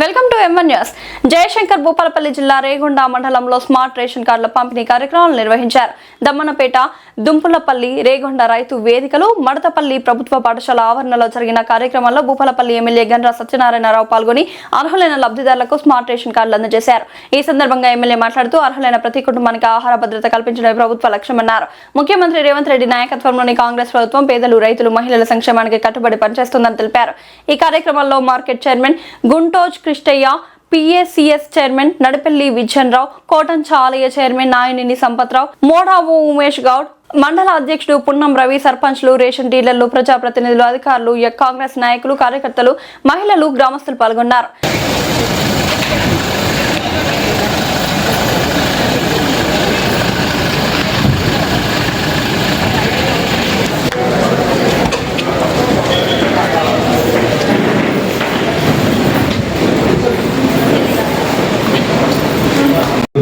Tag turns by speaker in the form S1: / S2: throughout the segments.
S1: Welcome to M1 news. Jayashankar Bhupalpally జిల్లా రేగొండ మండలంలో smart ration కార్డుల పంపిణీ కార్యక్రమాలు నిర్వహించారు. దమ్మనపేట, దుంపులపల్లి, రేగొండ రైతు వేదికలు, మడతపల్లి ప్రభుత్వ పాఠశాల ఆవరణలో జరిగిన కార్యక్రమంలో భూపాలపల్లి ఎమ్మెల్యే గండ్ర సత్యనారాయణరావు పాల్గొని అర్హులైన లబ్ధిదారులకు స్మార్ట్ రేషన్ కార్డులు అందజేశారు. ఈ సందర్భంగా ఎమ్మెల్యే మాట్లాడుతూ అర్హులైన ప్రతి కుటుంబానికి ఆహార భద్రత కల్పించడమే ప్రభుత్వ లక్ష్యమన్నారు. ముఖ్యమంత్రి రేవంత్ రెడ్డి నాయకత్వంలోని కాంగ్రెస్ ప్రభుత్వం పేదలు, రైతులు, మహిళల సంక్షేమానికి కట్టుబడి పనిచేస్తుందని తెలిపారు. ఈ కార్యక్రమంలో market chairman Guntoj Krishnaiah, PACS chairman Nadipelli Vijayanrao, Kotancha ఆలయ చైర్మన్ నాయనిని సంపత్రావు, మోడావు ఉమేష్ గౌడ్, మండల అధ్యక్షుడు పున్నం రవి, సర్పంచ్లు, రేషన్ డీలర్లు, ప్రజాప్రతినిధులు, అధికారులు, కాంగ్రెస్ నాయకులు, కార్యకర్తలు, మహిళలు, గ్రామస్తులు పాల్గొన్నారు.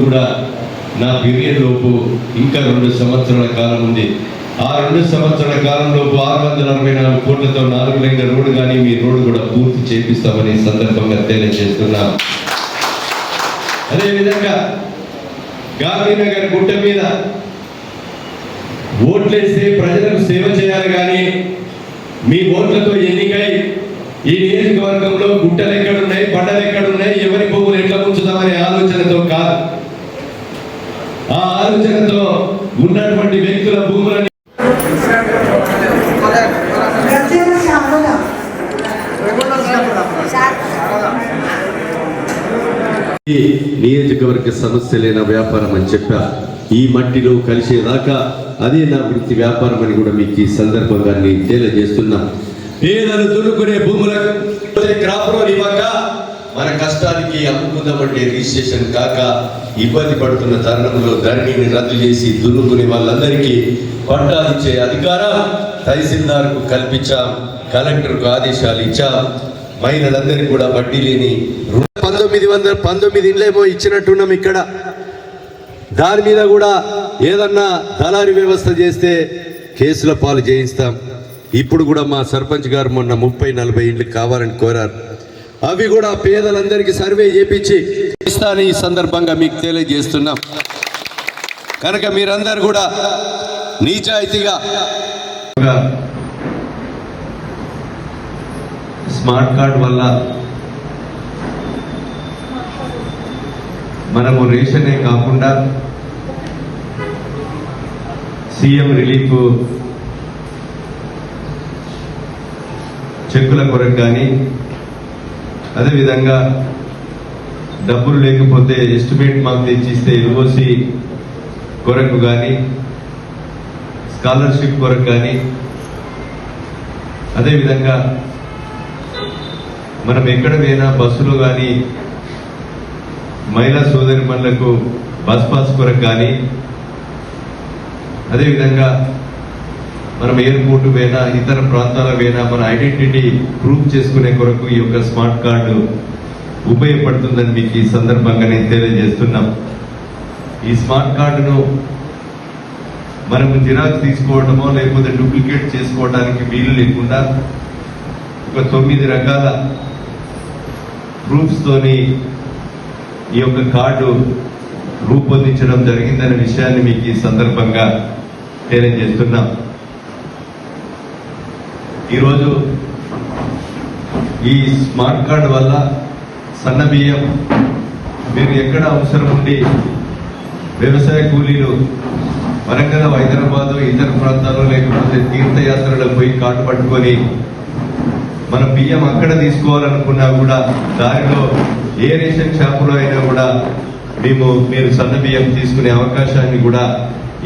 S2: కూడా నా పీరియడ్ లోపు ఇంకా 2 సంవత్సరాల కాలం ఉంది. ఆ 2 సంవత్సరాల కాలంలోపు 664 కోట్లతో 4 లైన్ల రోడ్డు కానీ మీ రోడ్డు కూడా పూర్తి చేపిస్తామని సందర్భంగా తెలియజేస్తున్నా. అదేవిధంగా గాంధీనగర్ గుట్ట మీద ఓట్లేస్తే ప్రజలకు సేవ చేయాలి కానీ మీ ఓట్లతో ఎన్నికై ఈ నియోజకవర్గంలో గుట్టలు ఎక్కడున్నాయి, బండలు ఎక్కడున్నాయి, ఎవరి భూములు ఎట్లా ఉంచుతామనే ఆలోచనతో కాదు, ఆ ఆలోచనతో ఉన్నటువంటి వ్యక్తుల భూములని నియోజకవర్గ సమస్యలైన వ్యాపారం అని చెప్పా. ఈ మట్టిలో కలిసేదాకా అదే నా వృత్తి వ్యాపారం అని కూడా మీకు ఈ సందర్భంగా నేను తెలియజేస్తున్నా. పేదలు దున్నుకునే భూములకు క్రాప్ లోన్ ఇవ్వక మన కష్టానికి అమ్ముకుందామంటే రిజిస్ట్రేషన్ కాక ఇబ్బంది పడుతున్న తరుణంలో ధరణిని రద్దు చేసి దున్నుకునే వాళ్ళందరికీ పట్టాలు ఇచ్చే అధికారం తహసీల్దార్కు కల్పించాం, కలెక్టర్కు ఆదేశాలు ఇచ్చాం. మహిళలందరికీ కూడా వడ్డీ లేని 1919 ఇండ్లేమో ఇచ్చినట్టున్నాం ఇక్కడ. దాని మీద కూడా ఏదన్నా దళారీ వ్యవస్థ చేస్తే కేసుల పాలు చేయిస్తాం. ఇప్పుడు కూడా మా సర్పంచ్ గారు మొన్న 30-40 ఇండ్లు కావాలని కోరారు. అవి కూడా పేదలందరికీ సర్వే చేపించి ఇస్తాను ఈ సందర్భంగా మీకు తెలియజేస్తున్నాం. కనుక మీరందరూ కూడా నిజాయితీగా స్మార్ట్ కార్డ్ వల్ల మనము రేషనే కాకుండా సీఎం రిలీఫ్ చెక్కుల కొరకు కానీ, అదేవిధంగా డబ్బులు లేకపోతే ఎస్టిమేట్ మాకు తెచ్చిస్తే LOC కొరకు కానీ, స్కాలర్షిప్ కొరకు కానీ, అదేవిధంగా మనం ఎక్కడ పోయినా బస్సులో కానీ మహిళా సోదరిమణులకు బస్ పాస్ కొరకు కానీ, అదేవిధంగా మనం ఎయిర్పోర్ట్ పోయినా ఇతర ప్రాంతాల పోయినా మన ఐడెంటిటీ ప్రూవ్ చేసుకునే కొరకు ఈ యొక్క స్మార్ట్ కార్డు ఉపయోగపడుతుందని మీకు ఈ సందర్భంగా నేను తెలియజేస్తున్నాం. ఈ స్మార్ట్ కార్డును మనము జిరాక్స్ తీసుకోవడమో లేకపోతే డూప్లికేట్ చేసుకోవడానికి వీలు లేకుండా ఒక 9 రకాల ప్రూఫ్స్ తోని ఈ యొక్క కార్డు రూపొందించడం జరిగిందనే విషయాన్ని మీకు ఈ సందర్భంగా తెలియజేస్తున్నాం. ఈరోజు ఈ స్మార్ట్ కార్డు వల్ల సన్న బియ్యం మీరు ఎక్కడ అవసరం ఉండి వ్యవసాయ కూలీలు వరంగల్, హైదరాబాదు, ఇతర ప్రాంతాల్లో లేకపోతే తీర్థయాత్రలకు పోయి కార్డు పట్టుకొని మనం బియ్యం అక్కడ తీసుకోవాలనుకున్నా కూడా దారిలో ఏ రేషన్ షాపులో అయినా కూడా మీరు సన్న బియ్యం తీసుకునే అవకాశాన్ని కూడా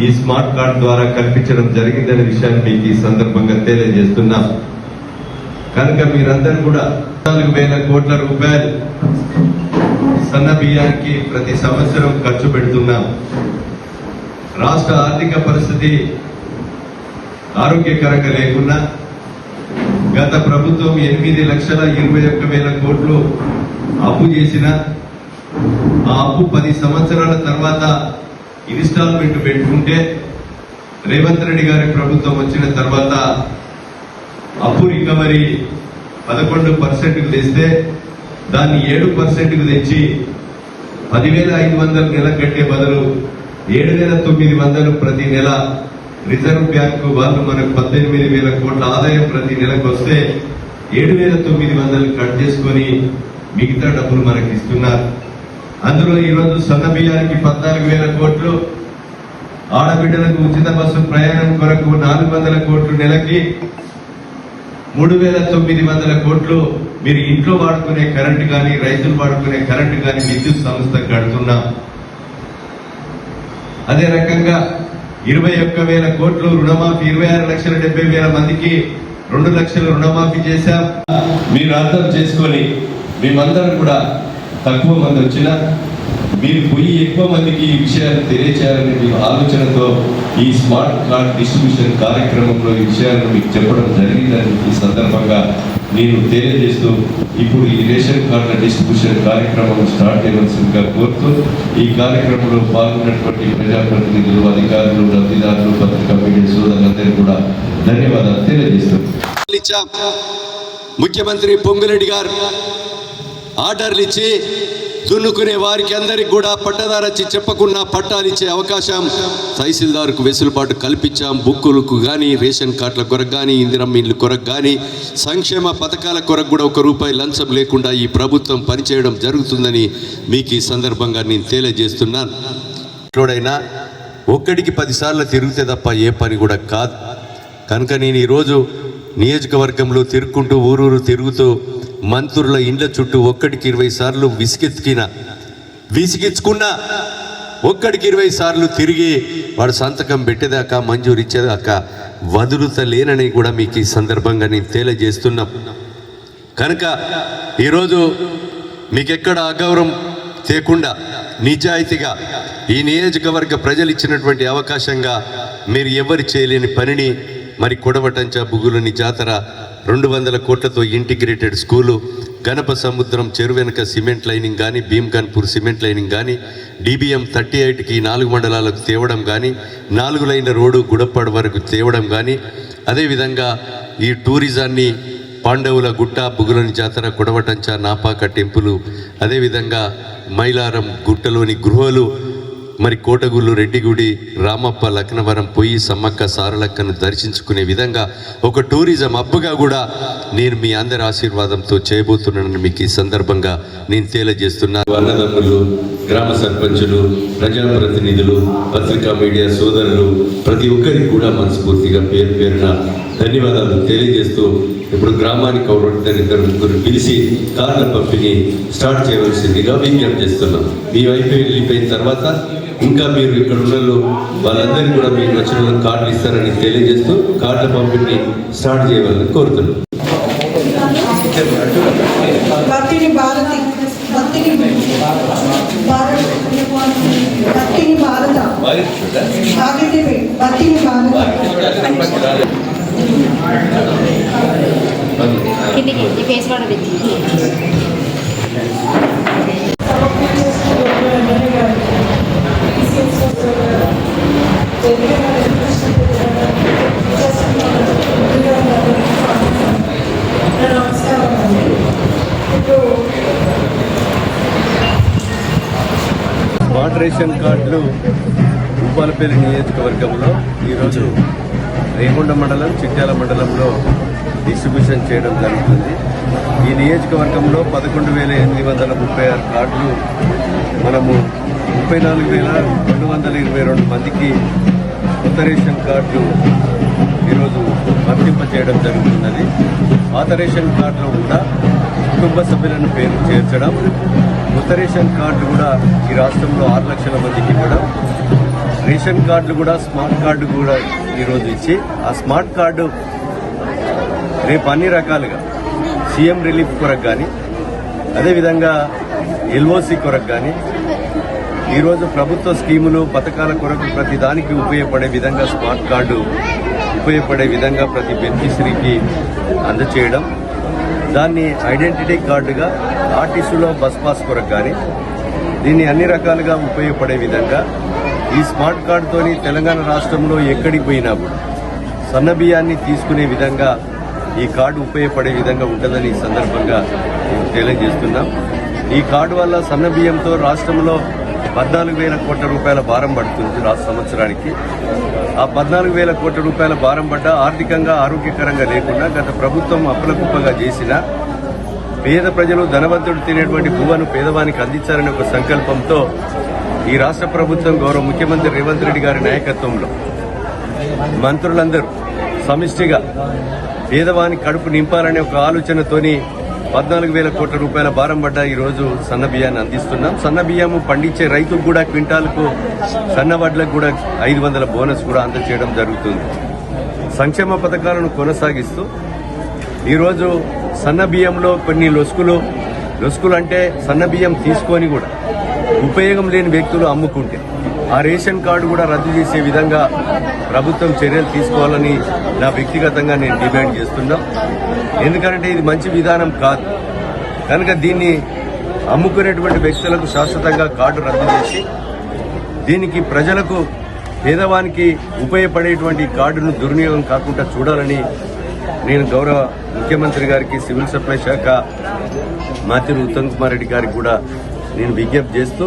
S2: ఈ స్మార్ట్ కార్డ్ ద్వారా కల్పించడం జరిగిందనే విషయాన్ని మీకు ఈ సందర్భంగా తెలియజేస్తున్నాం. కనుక మీరందరూ కూడా 4,000 కోట్ల రూపాయలు సన్న బియ్యానికి ప్రతి సంవత్సరం ఖర్చు పెడుతున్నాం. రాష్ట్ర ఆర్థిక పరిస్థితి ఆరోగ్యకరంగా లేకున్నా గత ప్రభుత్వం 8,21,000 కోట్లు అప్పు చేసిన ఆ అప్పు 10 సంవత్సరాల తర్వాత ఇన్స్టాల్మెంట్ పెట్టుకుంటే రేవంత్ రెడ్డి గారి ప్రభుత్వం వచ్చిన తర్వాత అప్పు రికవరీ 11% తెస్తే దాన్ని 7%కు తెచ్చి 10,500 నెల కట్టే బదులు 7,900 ప్రతి నెల రిజర్వ్ బ్యాంకు వాళ్ళు మనకు 18,000 కోట్ల ఆదాయం ప్రతి నెలకు వస్తే 7,900 కట్ చేసుకొని మిగతా డబ్బులు మనకి ఇస్తున్నారు. అందులో ఈరోజు సన్న బియ్యానికి 14,000 కోట్లు, ఆడబిడ్డలకు ఉచిత బస్సు ప్రయాణం కొరకు 400 కోట్లు, నెలకి 3,900 కోట్లు మీరు ఇంట్లో వాడుకునే కరెంటు కానీ రైతులు వాడుకునే కరెంటు కానీ విద్యుత్ సంస్థ కడుతున్నాం. అదే రకంగా 21,000 కోట్లు రుణమాఫీ, 26,70,000 మందికి 2 లక్షల రుణమాఫీ చేశాం. మీరు అర్థం చేసుకొని మేమందరం కూడా తక్కువ మంది వచ్చినా మీరు పోయి ఎక్కువ మందికి ఈ విషయాలు తెలియచేయాలనే మీ ఆలోచనతో ఈ స్మార్ట్ కార్డ్ డిస్ట్రిబ్యూషన్ కార్యక్రమంలో ఈ విషయాలను మీకు చెప్పడం జరిగిందని ఈ సందర్భంగా నేను తెలియజేస్తూ ఇప్పుడు ఈ రేషన్ కార్డుల డిస్ట్రిబ్యూషన్ కార్యక్రమం స్టార్ట్ చేయవలసిందిగా కోరుతూ ఈ కార్యక్రమంలో పాల్గొన్నటువంటి ప్రజాప్రతినిధులు, అధికారులు, లబ్ధిదారులు, పత్రికా మీడియా సోదరులందరూ కూడా ధన్యవాదాలు తెలియజేస్తూ ముఖ్యమంత్రి పొంగులేటి గారు ఆర్డర్లు ఇచ్చి దున్నుకునే వారికి అందరికి కూడా పట్టదారచ్చి చెప్పకుండా పట్టాలు ఇచ్చే అవకాశం తహసీల్దార్కు వెసులుబాటు కల్పించాం. బుక్కులకు కానీ రేషన్ కార్డుల కొరకు కానీ ఇందిరమ్మ ఇండ్ల కొరకు కానీ సంక్షేమ పథకాల కొరకు కూడా ₹1 లంచం లేకుండా ఈ ప్రభుత్వం పనిచేయడం జరుగుతుందని మీకు ఈ సందర్భంగా నేను తెలియజేస్తున్నాను. ఎక్కడైనా ఒక్కడికి 10 సార్లు తిరిగితే తప్ప ఏ పని కూడా కాదు. కనుక నేను ఈరోజు నియోజకవర్గంలో తిరుగుకుంటూ ఊరూరు తిరుగుతూ మంత్రుల ఇండ్ల చుట్టూ ఒక్కడికి 20 సార్లు విసిగించుకున్నా ఒక్కడికి 20 సార్లు తిరిగి వాడు సంతకం పెట్టేదాకా మంజూరు ఇచ్చేదాకా వదులుతలేనని కూడా మీకు ఈ సందర్భంగా నేను తెలియజేస్తున్నాం. కనుక ఈరోజు మీకెక్కడ అగౌరవం తేకుండా నిజాయితీగా ఈ నియోజకవర్గ ప్రజలు ఇచ్చినటువంటి అవకాశంగా మీరు ఎవరు చేయలేని పనిని మరి కొడవటంచ బుగులని జాతర 200 కోట్లతో ఇంటిగ్రేటెడ్ స్కూలు, గణప సముద్రం చెరువు వెనుక సిమెంట్ లైనింగ్ కానీ, భీమ్ఖాన్పూర్ సిమెంట్ లైనింగ్ కానీ, DBM 38కి 4 మండలాలకు తేవడం కానీ, 4 లైన్ల రోడ్డు గుడప్పాడు వరకు తేవడం కానీ, అదేవిధంగా ఈ టూరిజాన్ని పాండవుల గుట్ట, బుగులని జాతర, కొడవటంచ, నాపాక టెంపులు, అదేవిధంగా మైలారం గుట్టలోని గృహాలు, మరి కోటగుళ్ళు, రెడ్డిగుడి, రామప్ప, లక్నవరం పోయి సమ్మక్క సారలక్కను దర్శించుకునే విధంగా ఒక టూరిజం హబ్గా కూడా నేను మీ అందరి ఆశీర్వాదంతో చేయబోతున్నానని మీకు ఈ సందర్భంగా నేను తెలియజేస్తున్నాను. అన్నదమ్ములు, గ్రామ సర్పంచులు, ప్రజాప్రతినిధులు, పత్రికా మీడియా సోదరులు ప్రతి ఒక్కరికి కూడా మనస్ఫూర్తిగా పేరు పేరున ధన్యవాదాలు తెలియజేస్తూ ఇప్పుడు గ్రామానికి ఒకరిద్దరు ముగ్గురు పిలిచి కార్ల పంపిణీ స్టార్ట్ చేయవలసిందిగా విజ్ఞప్తి చేస్తున్నాం. మీ వైపు వెళ్ళిపోయిన తర్వాత ఇంకా మీరు ఇక్కడ ఉన్న వాళ్ళందరికీ కూడా మీకు నచ్చిన కార్డులు ఇస్తారని తెలియజేస్తూ కార్డుల పంపిణీ స్టార్ట్ చేయవాలని కోరుతున్నాం. స్మార్ట్ రేషన్ కార్డులు భూపాలపల్లి నియోజకవర్గంలో ఈరోజు రేగొండ మండలం, చిట్యాల మండలంలో డిస్ట్రిబ్యూషన్ చేయడం జరుగుతుంది. ఈ నియోజకవర్గంలో 11,836 కార్డులు మనము 34,222 మందికి కొత్త రేషన్ కార్డులు ఈరోజు వర్తింపజేయడం జరుగుతున్నది. పాత రేషన్ కార్డులో కూడా కుటుంబ సభ్యులను పేరు చేర్చడం, కొత్త రేషన్ కార్డులు కూడా ఈ రాష్ట్రంలో 6 లక్షల మందికి ఇవ్వడం, రేషన్ కార్డులు కూడా స్మార్ట్ కార్డు కూడా ఈరోజు ఇచ్చి ఆ స్మార్ట్ కార్డు రేపు అన్ని రకాలుగా సీఎం రిలీఫ్ కొరకు కానీ, అదేవిధంగా LOC కొరకు కానీ, ఈరోజు ప్రభుత్వ స్కీములు పథకాల కొరకు ప్రతి దానికి ఉపయోగపడే విధంగా స్మార్ట్ కార్డు ఉపయోగపడే విధంగా ప్రతి బెనిఫిషరీకి అందచేయడం, దాన్ని ఐడెంటిటీ కార్డుగా ఆర్టీసీలో బస్ పాస్ కొరకు కానీ దీన్ని అన్ని రకాలుగా ఉపయోగపడే విధంగా ఈ స్మార్ట్ కార్డుతోని తెలంగాణ రాష్ట్రంలో ఎక్కడికి పోయినా కూడా సన్న బియ్యాన్ని తీసుకునే విధంగా ఈ కార్డు ఉపయోగపడే విధంగా ఉంటుందని ఈ సందర్భంగా మేము తెలియజేస్తున్నాం. ఈ కార్డు వల్ల సన్న బియ్యంతో రాష్ట్రంలో 14,000 కోట్ల రూపాయల భారం పడుతుంది రాష్ట్ర సంవత్సరానికి. ఆ 14,000 కోట్ల రూపాయల భారం పడ్డ ఆర్థికంగా ఆరోగ్యకరంగా లేకుండా గత ప్రభుత్వం అప్పులకుప్పగా చేసిన పేద ప్రజలు ధనవంతుడు తినేటువంటి భూవను పేదవానికి అందించాలనే ఒక సంకల్పంతో ఈ రాష్ట్ర ప్రభుత్వం గౌరవ ముఖ్యమంత్రి రేవంత్ రెడ్డి గారి నాయకత్వంలో మంత్రులందరూ సమిష్టిగా పేదవాని కడుపు నింపాలనే ఒక ఆలోచనతోని 14,000 కోట్ల రూపాయల భారం పడ్డ ఈ రోజు సన్న బియ్యాన్ని అందిస్తున్నాం. సన్న బియ్యము పండించే రైతుకు కూడా క్వింటాల్కు సన్న వడ్లకు కూడా 500 బోనస్ కూడా అందజేయడం జరుగుతుంది. సంక్షేమ పథకాలను కొనసాగిస్తూ ఈరోజు సన్న బియ్యంలో కొన్ని లొసుకులు అంటే సన్న బియ్యం తీసుకొని కూడా ఉపయోగం లేని వ్యక్తులు అమ్ముకుంటే ఆ రేషన్ కార్డు కూడా రద్దు చేసే విధంగా ప్రభుత్వం చర్యలు తీసుకోవాలని నా వ్యక్తిగతంగా నేను డిమాండ్ చేస్తున్నా. ఎందుకంటే ఇది మంచి విధానం కాదు కనుక దీన్ని అమ్ముకునేటువంటి వ్యక్తులకు శాశ్వతంగా కార్డు రద్దు చేసి దీనికి ప్రజలకు పేదవానికి ఉపయోగపడేటువంటి కార్డును దుర్వినియోగం కాకుండా చూడాలని నేను గౌరవ ముఖ్యమంత్రి గారికి సివిల్ సప్లై శాఖ మంత్రి ఉత్తమ్ కుమార్ రెడ్డి గారికి కూడా నేను విజ్ఞప్తి చేస్తూ